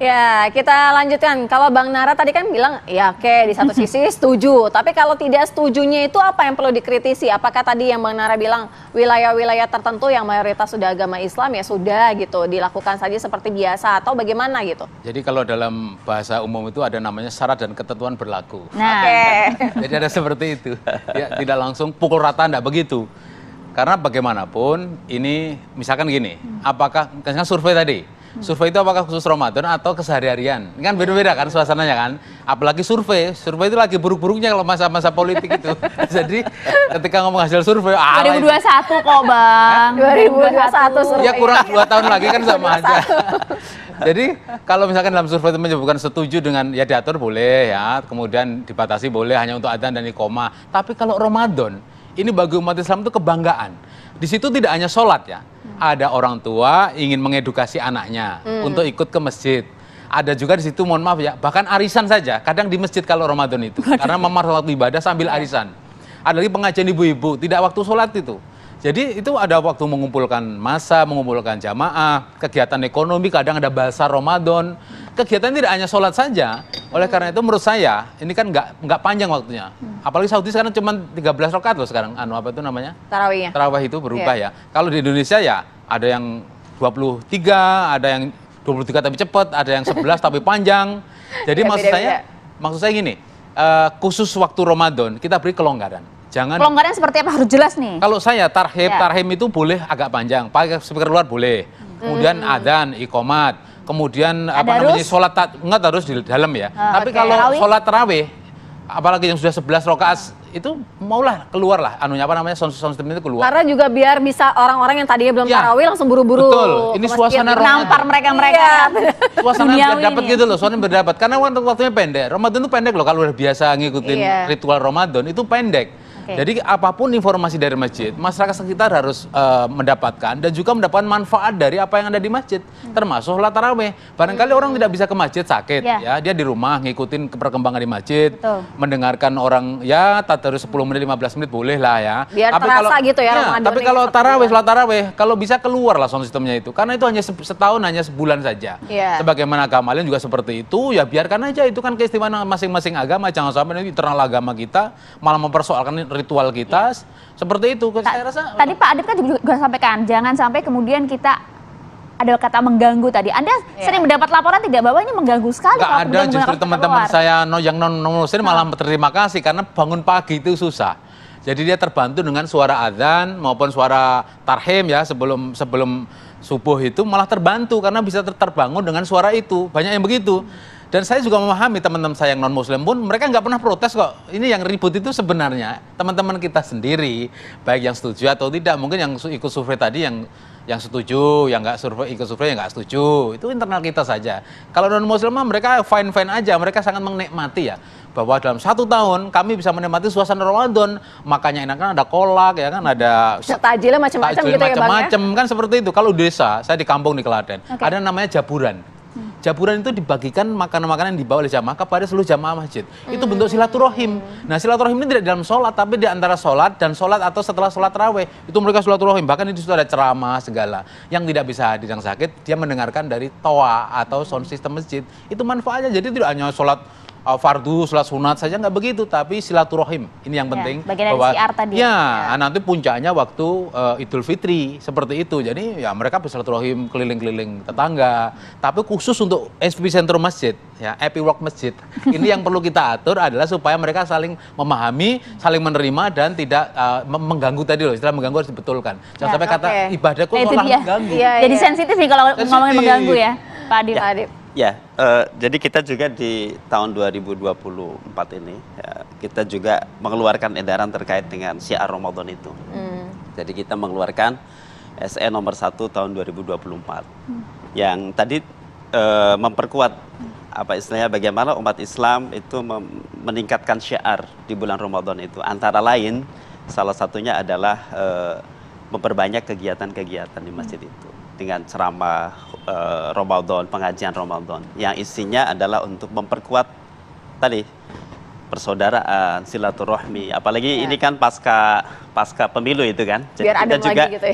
Ya, kita lanjutkan. Kalau Bang Nara tadi kan bilang, ya oke, di satu sisi setuju. Tapi kalau tidak setujunya itu apa yang perlu dikritisi? Apakah tadi yang Bang Nara bilang, wilayah-wilayah tertentu yang mayoritas sudah agama Islam ya sudah gitu, dilakukan saja seperti biasa atau bagaimana gitu? Jadi kalau dalam bahasa umum itu ada namanya syarat dan ketentuan berlaku. Nah, Jadi ada seperti itu. Ya, tidak langsung pukul rata, enggak begitu. Karena bagaimanapun ini, misalkan gini, apakah, kan survei tadi, survei itu apakah khusus Ramadan atau kesehari-harian? Ini kan beda-beda kan suasananya kan. Apalagi survei itu lagi buruk-buruknya kalau masa-masa politik itu. Jadi ketika ngomong hasil survei, 2021 kok Bang. 2021 survei. ya kurang 2 tahun lagi kan sama aja. Jadi kalau misalkan dalam survei itu menyebutkan setuju dengan ya diatur boleh ya, kemudian dibatasi boleh hanya untuk adzan dan iqomah. Tapi kalau Ramadan, ini bagi umat Islam itu kebanggaan. Di situ tidak hanya sholat ya, ada orang tua ingin mengedukasi anaknya untuk ikut ke masjid. Ada juga di situ, mohon maaf ya, bahkan arisan saja. Kadang di masjid kalau Ramadan itu, karena memar waktu ibadah sambil arisan. Ada lagi pengajian ibu-ibu, tidak waktu sholat itu. Jadi itu ada waktu mengumpulkan massa, mengumpulkan jamaah, kegiatan ekonomi, kadang ada bazar Ramadan. Kegiatan tidak hanya sholat saja. Oleh karena itu menurut saya, ini kan nggak panjang waktunya. Apalagi Saudi sekarang cuma 13 rakaat loh sekarang, apa itu namanya? Tarawihnya. Tarawih itu berubah ya. Kalau di Indonesia ya ada yang 23, ada yang 23 tapi cepat, ada yang 11 tapi panjang. Jadi maksud saya gini, khusus waktu Ramadan kita beri kelonggaran. Jangan. Kelonggaran seperti apa, harus jelas nih. Kalau saya tarhim itu boleh agak panjang, pakai speaker luar boleh. Kemudian adzan, iqomat, kemudian namanya sholat enggak harus di dalam ya. Tapi kalau sholat tarawih, apalagi yang sudah 11 rakaat itu maulah keluar lah sound system itu keluar. Karena juga biar bisa orang-orang yang tadinya belum tarawih langsung buru-buru. Betul. Ini suasana Ramadan. Nampar mereka-mereka. Suasana berdapat gitu loh, suasana berdapat. Karena waktunya pendek. Ramadan itu pendek loh, kalau udah biasa ngikutin ritual Ramadan itu pendek. Jadi apapun informasi dari masjid, masyarakat sekitar harus mendapatkan dan juga mendapatkan manfaat dari apa yang ada di masjid, termasuk sholat tarawih. Barangkali orang tidak bisa ke masjid sakit, ya dia di rumah ngikutin perkembangan di masjid, mendengarkan orang ya tadarus 10 menit 15 menit boleh lah ya. Biar tapi terasa kalau, gitu ya Ramadan. Tapi kalau tarawih, sholat tarawih, kalau bisa keluar lah sound sistemnya itu, karena itu hanya setahun, hanya sebulan saja. Sebagaimana agama lain juga seperti itu, ya biarkan aja, itu kan keistimewaan masing-masing agama. Jangan sampai ini internal agama kita malah mempersoalkan ritual kita seperti itu. Saya rasa tadi Pak Adip kan juga sampaikan jangan sampai kemudian kita ada kata mengganggu tadi. Anda sering mendapat laporan tidak bahwa ini mengganggu sekali? Nggak ada, justru teman-teman saya yang non muslim malah berterima kasih karena bangun pagi itu susah. Jadi dia terbantu dengan suara adzan maupun suara tarhim ya sebelum subuh itu malah terbantu karena bisa terbangun dengan suara itu. Banyak yang begitu. Dan saya juga memahami teman-teman saya yang non-muslim pun mereka nggak pernah protes kok. Ini yang ribut itu sebenarnya teman-teman kita sendiri, baik yang setuju atau tidak. Mungkin yang ikut survei tadi yang setuju, yang nggak ikut survei yang nggak setuju. Itu internal kita saja. Kalau non-muslim mereka fine-fine aja, mereka sangat menikmati ya. Bahwa dalam 1 tahun kami bisa menikmati suasana Ramadan. Makanya enak kan ada kolak ya kan, ada takjilnya macam-macam gitu ya Bang ya. Macam-macam kan seperti itu. Kalau desa, saya di kampung di Klaten, ada namanya jaburan. Jaburan itu dibagikan makanan-makanan yang dibawa oleh jamaah kepada seluruh jamaah masjid. Itu bentuk silaturahim. Nah, silaturahim ini tidak dalam sholat, tapi di antara sholat dan sholat atau setelah sholat tarawih. Itu mereka silaturahim. Bahkan di situ ada ceramah segala. Yang tidak bisa hadir yang sakit, dia mendengarkan dari toa atau sound system masjid. Itu manfaatnya. Jadi tidak hanya sholat fardu, sholat sunat saja, nggak begitu, tapi silaturahim ini yang penting. Bagian dari syiar tadi. Nanti puncaknya waktu Idul Fitri seperti itu. Jadi ya mereka bersilaturahim keliling-keliling tetangga. Tapi khusus untuk epicentrum masjid, ya epiwork masjid. Ini yang perlu kita atur adalah supaya mereka saling memahami, saling menerima dan tidak mengganggu tadi loh. Istilah mengganggu harus dibetulkan. Jangan sampai kata ibadahku malah mengganggu. Jadi sensitif nih kalau ngomongin mengganggu ya, Pak Adip. Ya, jadi kita juga di tahun 2024 ini kita juga mengeluarkan edaran terkait dengan syiar Ramadan itu. Jadi kita mengeluarkan SE nomor 1 tahun 2024 yang tadi memperkuat apa istilahnya bagaimana umat Islam itu meningkatkan syiar di bulan Ramadan itu. Antara lain salah satunya adalah memperbanyak kegiatan-kegiatan di masjid itu dengan ceramah Ramadan, pengajian Ramadan yang isinya adalah untuk memperkuat tadi persaudaraan, silaturahmi. Apalagi ini kan pasca pemilu itu kan. Jadi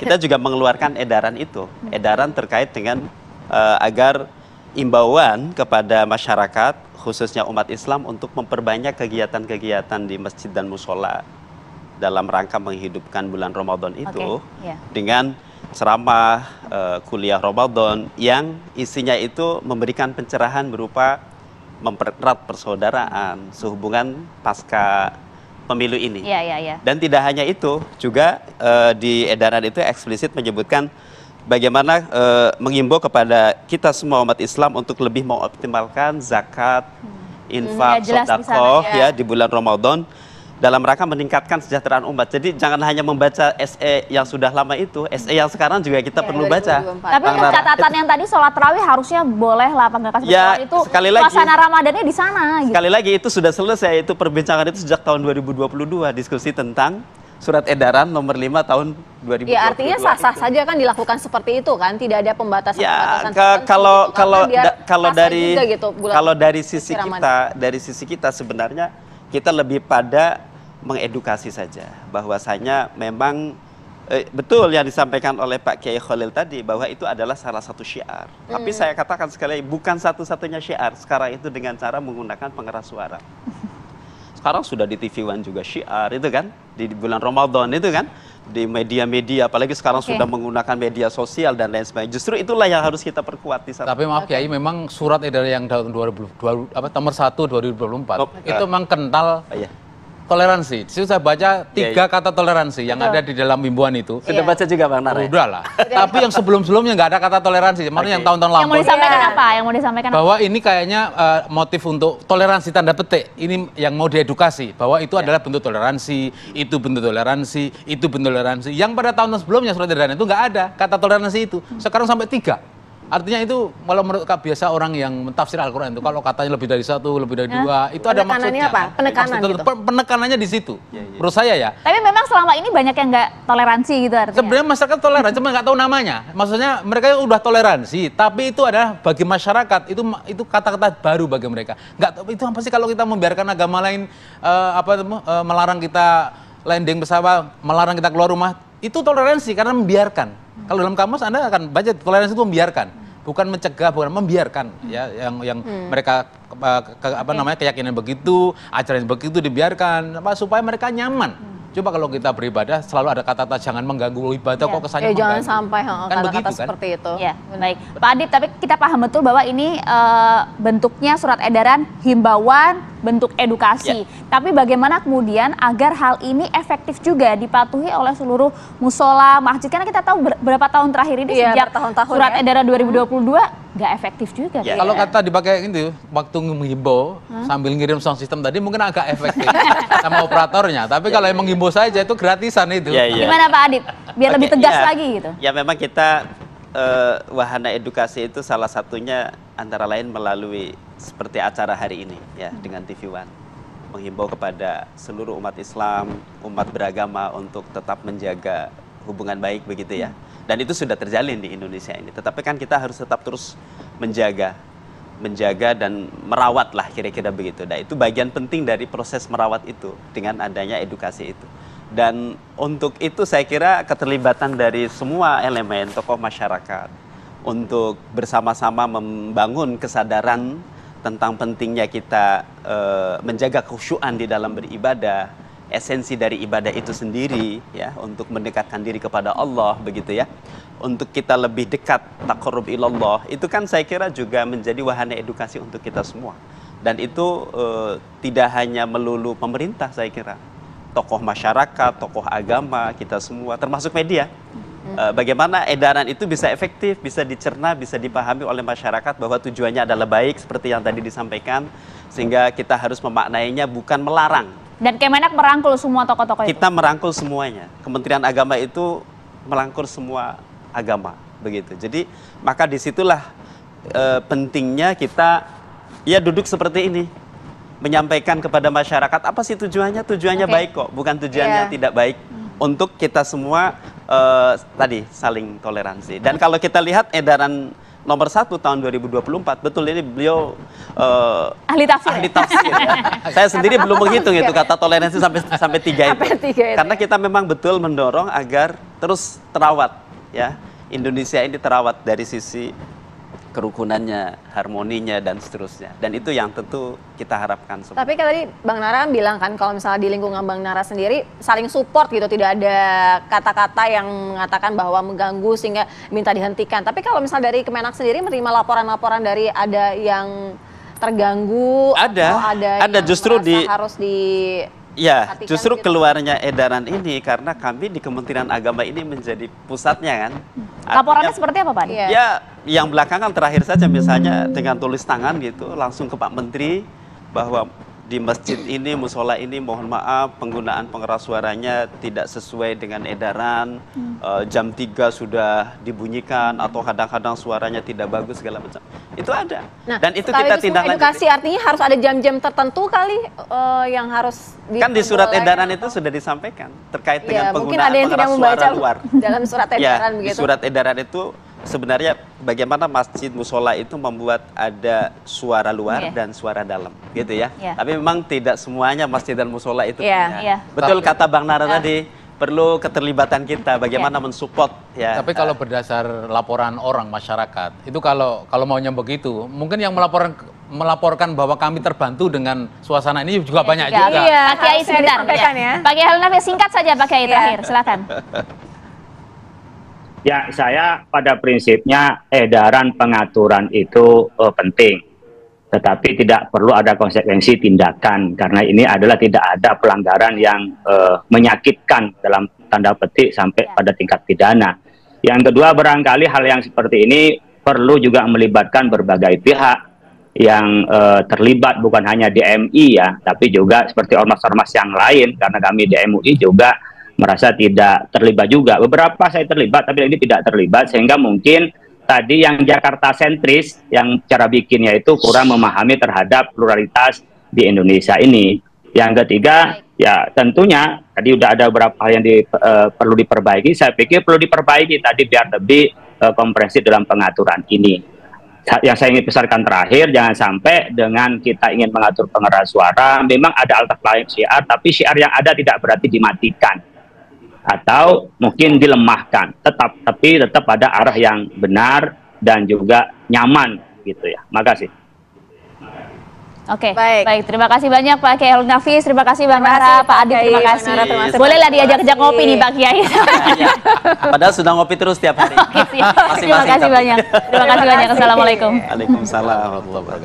kita juga mengeluarkan edaran itu, edaran terkait dengan agar imbauan kepada masyarakat, khususnya umat Islam, untuk memperbanyak kegiatan-kegiatan di masjid dan musola dalam rangka menghidupkan bulan Ramadan itu dengan ceramah, kuliah Ramadan yang isinya itu memberikan pencerahan berupa mempererat persaudaraan, sehubungan pasca pemilu ini. Dan tidak hanya itu, juga di edaran itu eksplisit menyebutkan bagaimana mengimbau kepada kita semua umat Islam untuk lebih mengoptimalkan zakat, infak, sedekah ya di bulan Ramadan dalam rangka meningkatkan kesejahteraan umat. Jadi jangan hanya membaca SE yang sudah lama itu, SE yang sekarang juga kita perlu baca. Tapi catatan yang tadi sholat tarawih harusnya boleh lah Panggakas itu sekali lagi, suasana Ramadannya di sana. Sekali lagi itu sudah selesai, itu perbincangan itu sejak tahun 2022 diskusi tentang Surat Edaran nomor 5 tahun 2022. Ya artinya sah-sah saja kan dilakukan seperti itu kan, tidak ada pembatasan. Ya kalau dari sisi kita sebenarnya kita lebih pada mengedukasi saja bahwasanya memang betul yang disampaikan oleh Pak Kiai Khalil tadi bahwa itu adalah salah satu syiar. Tapi saya katakan sekali lagi bukan satu-satunya syiar sekarang itu dengan cara menggunakan pengeras suara. Sekarang sudah di TV One juga syiar itu kan, di bulan Ramadan itu kan, di media-media, apalagi sekarang sudah menggunakan media sosial dan lain sebagainya. Justru itulah yang harus kita perkuat di sana. Tapi maaf Kiai, memang surat edaran yang tahun 2020 nomor 1 2024 itu memang kental toleransi. Jadi saya baca 3 kata toleransi yang ada di dalam himbauan itu. Sudah baca juga Bang Nara? Udah lah. Tapi yang sebelum-sebelumnya nggak ada kata toleransi. Maksudnya yang tahun-tahun lampau. Yang mau disampaikan apa? Yang mau disampaikan bahwa ini kayaknya motif untuk toleransi tanda petik. Ini yang mau diedukasi bahwa itu adalah bentuk toleransi, itu bentuk toleransi, itu bentuk toleransi. Yang pada tahun sebelumnya surat edaran itu nggak ada kata toleransi itu. Sekarang sampai 3. Artinya itu kalau menurut biasa orang yang mentafsir Al-Quran itu kalau katanya lebih dari 1, lebih dari 2 itu ada maksudnya. Apa? Penekanan gitu. Penekanannya di situ. Menurut saya ya. Tapi memang selama ini banyak yang nggak toleransi gitu artinya. Sebenarnya masyarakat toleran, cuma nggak tahu namanya. Maksudnya mereka udah toleransi, tapi itu adalah bagi masyarakat itu kata-kata baru bagi mereka. Nggak tahu itu apa sih kalau kita membiarkan agama lain melarang kita landing pesawat, melarang kita keluar rumah, itu toleransi karena membiarkan. Kalau dalam kamus Anda akan baca toleransi itu membiarkan, bukan mencegah, bukan membiarkan ya yang mereka keyakinan begitu, ajaran begitu dibiarkan supaya mereka nyaman. Coba kalau kita beribadah selalu ada kata-kata jangan mengganggu ibadah kok kesannya mengganggu. Jangan sampai kata-kata begitu, kan? seperti itu. Ya, baik. Pak Adip, tapi kita paham betul bahwa ini bentuknya surat edaran himbauan, bentuk edukasi. Tapi bagaimana kemudian agar hal ini efektif juga dipatuhi oleh seluruh musola, masjid? Karena kita tahu berapa tahun terakhir ini sejak surat edaran 2022 nggak efektif juga. Kalau kata dipakai itu waktu menghimbau sambil ngirim sound system tadi mungkin agak efektif sama operatornya. Tapi kalau yang menghimbau saja itu gratisan itu. Gimana Pak Adip? Biar lebih tegas lagi gitu. Ya memang kita wahana edukasi itu salah satunya antara lain melalui seperti acara hari ini ya dengan TV One, menghimbau kepada seluruh umat Islam, umat beragama untuk tetap menjaga hubungan baik begitu ya. Dan itu sudah terjalin di Indonesia ini. Tetapi kan kita harus tetap terus menjaga dan merawat lah kira-kira begitu. Dan itu bagian penting dari proses merawat itu dengan adanya edukasi itu. Dan untuk itu saya kira keterlibatan dari semua elemen tokoh masyarakat untuk bersama-sama membangun kesadaran tentang pentingnya kita menjaga khusyuan di dalam beribadah, esensi dari ibadah itu sendiri ya, untuk mendekatkan diri kepada Allah begitu ya, untuk kita lebih dekat taqarrub ilallah, itu kan saya kira juga menjadi wahana edukasi untuk kita semua. Dan itu tidak hanya melulu pemerintah, saya kira tokoh masyarakat, tokoh agama, kita semua termasuk media. Bagaimana edaran itu bisa efektif, bisa dicerna, bisa dipahami oleh masyarakat bahwa tujuannya adalah baik seperti yang tadi disampaikan, sehingga kita harus memaknainya bukan melarang. Dan Kemenak merangkul semua tokoh-tokoh itu? Kita merangkul semuanya. Kementerian Agama itu merangkul semua agama, begitu. Jadi maka disitulah pentingnya kita ya duduk seperti ini, menyampaikan kepada masyarakat apa sih tujuannya. Tujuannya baik kok, bukan tujuannya tidak baik. Untuk kita semua tadi saling toleransi. Dan kalau kita lihat edaran nomor 1 tahun 2024, betul ini beliau ahli tafsir. Ya. Saya sendiri belum menghitung itu kata toleransi sampai 3 itu. Karena kita memang betul mendorong agar terus terawat ya. Indonesia ini terawat dari sisi kerukunannya, harmoninya, dan seterusnya. Dan itu yang tentu kita harapkan semua. Tapi kan tadi Bang Nara bilang kan kalau misalnya di lingkungan Bang Nara sendiri saling support gitu, tidak ada kata-kata yang mengatakan bahwa mengganggu sehingga minta dihentikan. Tapi kalau misalnya dari Kemenak sendiri menerima laporan-laporan dari ada yang terganggu atau ada yang justru harus di ya, justru gitu. Keluarnya edaran ini karena kami di Kementerian Agama ini menjadi pusatnya kan. Laporannya seperti apa, Pak? Iya. Ya, yang belakangan terakhir saja misalnya dengan tulis tangan gitu langsung ke Pak Menteri bahwa di masjid ini, musola ini mohon maaf penggunaan pengeras suaranya tidak sesuai dengan edaran, jam 3 sudah dibunyikan atau kadang-kadang suaranya tidak bagus segala macam. Itu ada. Nah, dan itu kita tindak lanjuti. Edukasi artinya harus ada jam-jam tertentu kali yang harus kan di surat edaran itu sudah disampaikan terkait dengan mungkin penggunaan ada yang tidak pengeras membaca suara luar. dalam surat edaran Ya, begitu. di surat edaran itu sebenarnya bagaimana masjid musola itu membuat ada suara luar dan suara dalam, gitu ya. Tapi memang tidak semuanya masjid dan musola itu punya. Betul kata Bang Nara tadi, perlu keterlibatan kita bagaimana mensupport ya. Tapi kalau berdasar laporan orang masyarakat, itu kalau maunya begitu, mungkin yang melaporkan bahwa kami terbantu dengan suasana ini juga banyak juga. Iya, Pak Kiai sebentar. ya. Pak Kiai Helnafi, singkat saja Pak Kiai terakhir, silakan. Ya, saya pada prinsipnya edaran pengaturan itu penting. Tetapi tidak perlu ada konsekuensi tindakan. Karena ini adalah tidak ada pelanggaran yang menyakitkan dalam tanda petik sampai pada tingkat pidana. Yang kedua, barangkali hal yang seperti ini perlu juga melibatkan berbagai pihak yang terlibat, bukan hanya di MI ya, tapi juga seperti ormas-ormas yang lain. Karena kami di MUI juga merasa tidak terlibat juga. Beberapa saya terlibat, tapi ini tidak terlibat, sehingga mungkin tadi yang Jakarta sentris, yang cara bikinnya itu kurang memahami terhadap pluralitas di Indonesia ini. Yang ketiga, ya tentunya tadi udah ada beberapa hal yang perlu diperbaiki. Saya pikir perlu diperbaiki tadi biar lebih komprehensif dalam pengaturan ini. Yang saya ingin pesankan terakhir, jangan sampai dengan kita ingin mengatur pengeras suara, memang ada alternatif syiar, tapi syiar yang ada tidak berarti dimatikan atau mungkin dilemahkan, tapi tetap pada arah yang benar dan juga nyaman gitu ya. Makasih. Oke, baik. Terima kasih banyak Pak Kiai Nafis, terima kasih Bang Nara, Pak Adib, terima kasih. Bolehlah diajak-ajak ngopi nih Pak Kiai. Padahal sudah ngopi terus tiap hari. Terima kasih banyak. Terima kasih banyak. Assalamualaikum. Waalaikumsalam warahmatullahi wabarakatuh.